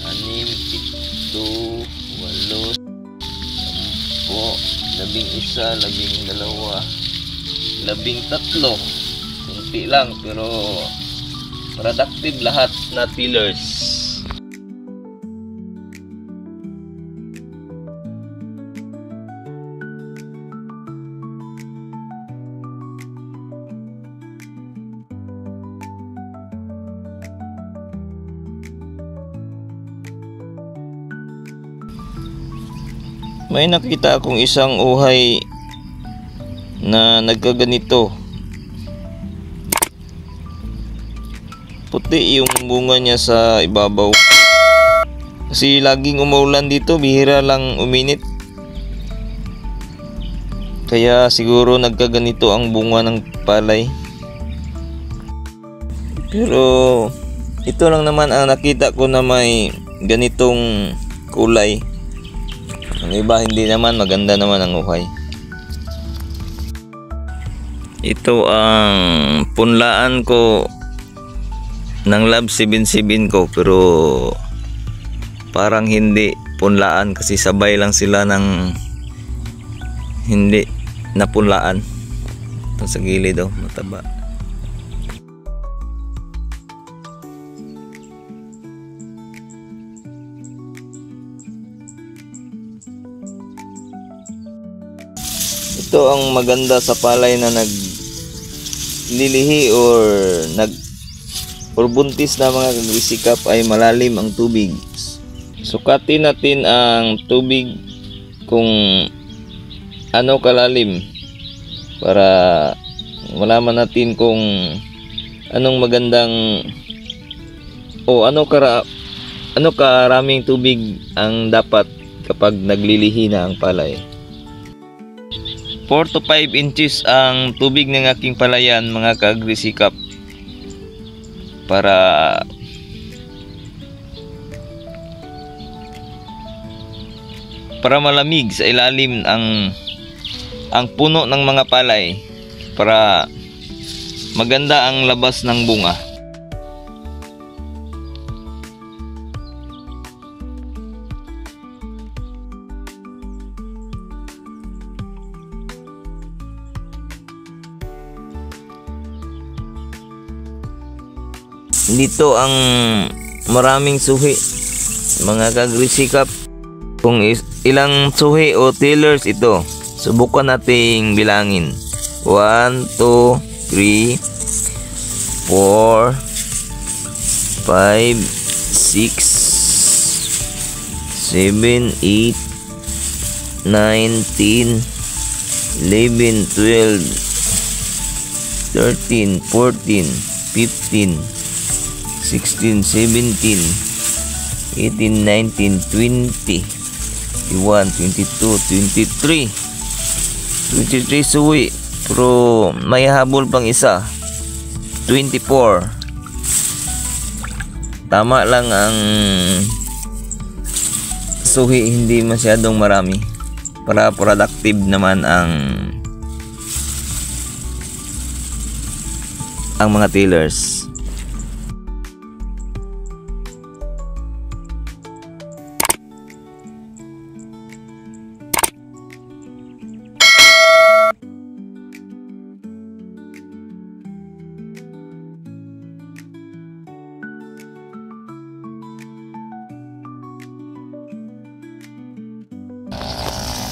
6, 7, 8, 10, 11, 12, 13. Kunti lang pero productive lahat na tillers. May nakita akong isang uhay na nagkaganito. Puti yung bunga niya sa ibabaw. Kasi laging umuulan dito, bihira lang uminit. Kaya siguro nagkaganito ang bunga ng palay. Pero ito lang naman ang nakita ko na may ganitong kulay. Ang iba hindi naman, maganda naman ang uhay. Ito ang punlaan ko ng Lab 77 ko, pero parang hindi punlaan kasi sabay lang sila ng hindi napunlaan. Ito sa gilid mataba. Ito ang maganda sa palay na naglilihi or buntis na mga kagrisikap ay malalim ang tubig. Sukatin natin ang tubig kung ano kalalim para malaman natin kung anong magandang o ano karaming tubig ang dapat kapag naglilihi na ang palay. 4 to 5 inches ang tubig ng aking palayan mga kaagrisikap para malamig sa ilalim ang puno ng mga palay para maganda ang labas ng bunga. dito ang maraming suhi, mga kagrisikap. Kung ilang suhi o tailors ito, subukan nating bilangin. 1, 2, 3, 4, 5, 6, 7, 8, 9, 10, 11, 12, 13, 14, 15, 16, 17, 18, 19, 20, 21, 22, 23 suwi. Pero may habol pang isa, 24. Tama lang ang suhi, hindi masyadong marami para productive naman ang mga tailors.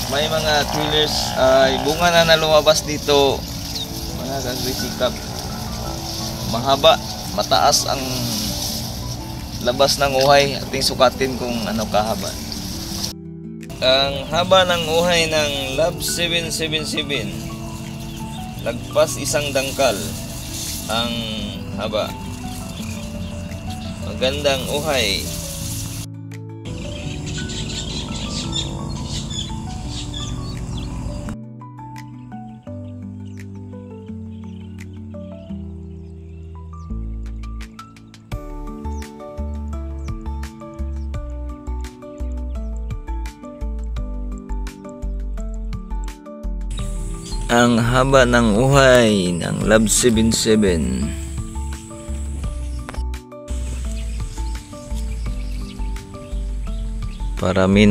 May mga tailors ay bunga na lumabas dito, mga kagrisikap. Mahaba, mataas ang labas ng uhay. Ating sukatin kung ano kahaba. Ang haba ng uhay ng Love 777, lagpas isang dangkal ang haba. Magandang uhay. Ang haba ng uhay ng Love 77. Parami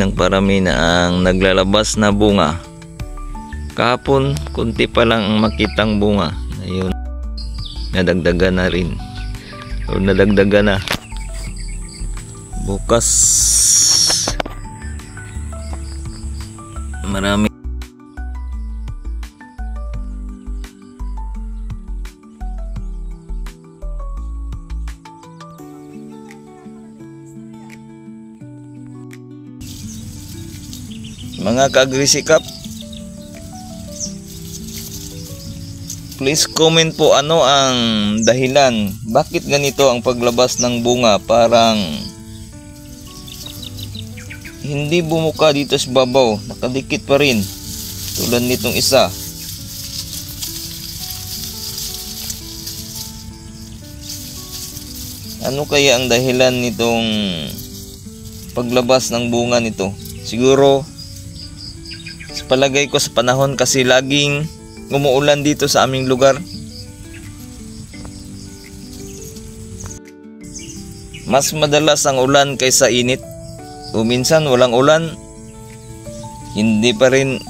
na ang naglalabas na bunga. Kahapon, kunti pa lang ang makitang bunga. Ayun, nadagdagan na rin. O nadagdagan na. Bukas, marami. Mga kagrisikap, please comment po ano ang dahilan bakit ganito ang paglabas ng bunga. Parang hindi bumuka dito sa babaw, nakadikit pa rin tulad nitong isa. Ano kaya ang dahilan nitong paglabas ng bunga nito? Siguro sa palagay ko sa panahon, kasi laging umuulan dito sa aming lugar. Mas madalas ang ulan kaysa init. O minsan walang ulan, hindi pa rin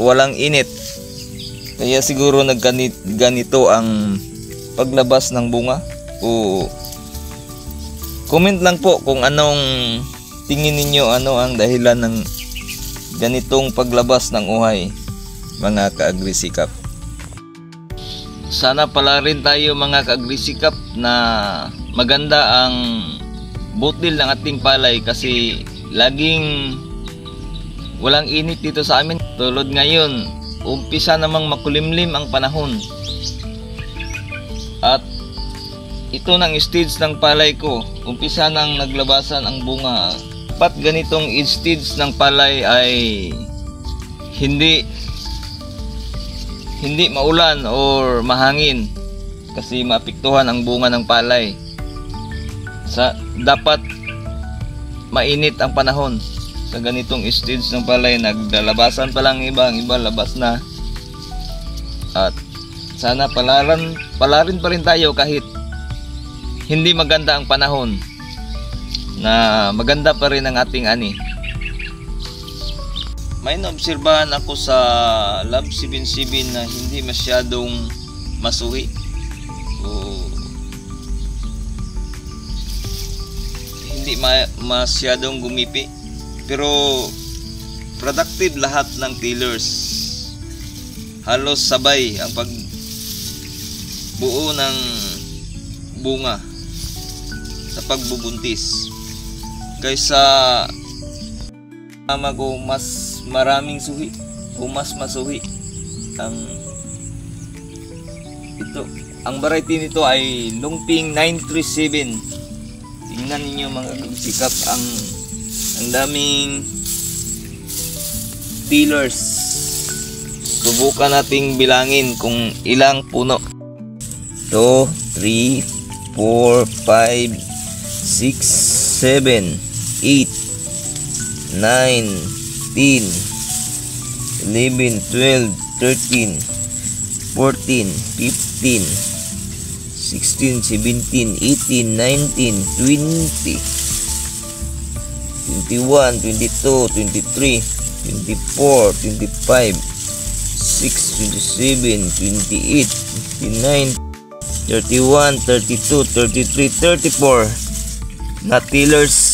walang init. Kaya siguro ganito ang paglabas ng bunga. O comment lang po kung anong tingin ninyo, ano ang dahilan ng ganitong paglabas ng uhay, mga kaagrisikap. Sana pala rin tayo, mga kaagrisikap, na maganda ang butil ng ating palay, kasi laging walang init dito sa amin. Tulad ngayon, umpisa namang makulimlim ang panahon. At ito ng stage ng palay ko, umpisa nang naglabasan ang bunga. Dapat ganitong stage ng palay ay hindi maulan or mahangin, kasi maapektuhan ang bunga ng palay. Dapat mainit ang panahon. Sa ganitong stage ng palay, naglalabasan pa lang iba, ang iba labas na. At sana palarin pa rin tayo kahit hindi maganda ang panahon, na maganda pa rin ang ating ani. May naobserbahan ako sa Love 77 na hindi masyadong masuhi. So, hindi masyadong gumipi. Pero productive lahat ng tillers. Halos sabay ang pagbuo ng bunga sa pagbubuntis. Kaysa mama ko mas maraming suhi o mas masuhi ang ito. Ang variety nito ay Lungping 937. Tingnan ninyo mga kagsikap, ang daming tillers. Subukan nating bilangin kung ilang puno. 2, 3, 4, 5, 6, 7, 8, 9, 10, 11, 12, 13, 14, 15, 16, 17, 18, 19, 20, 21, 22, 23, 24, 25, 6, 27, 28, 29, 31, 32, 33, 34 na tillers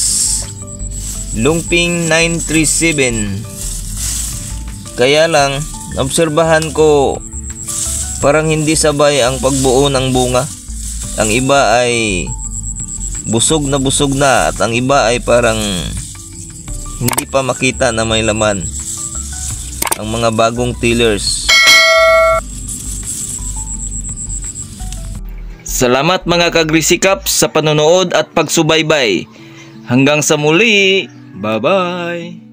Lungping 937. Kaya lang obserbahan ko parang hindi sabay ang pagbuo ng bunga. Ang iba ay busog na at ang iba ay parang hindi pa makita na may laman. Ang mga bagong tillers. Salamat mga kagrisikap sa panonood at pagsubaybay. Hanggang sa muli. Bye-bye.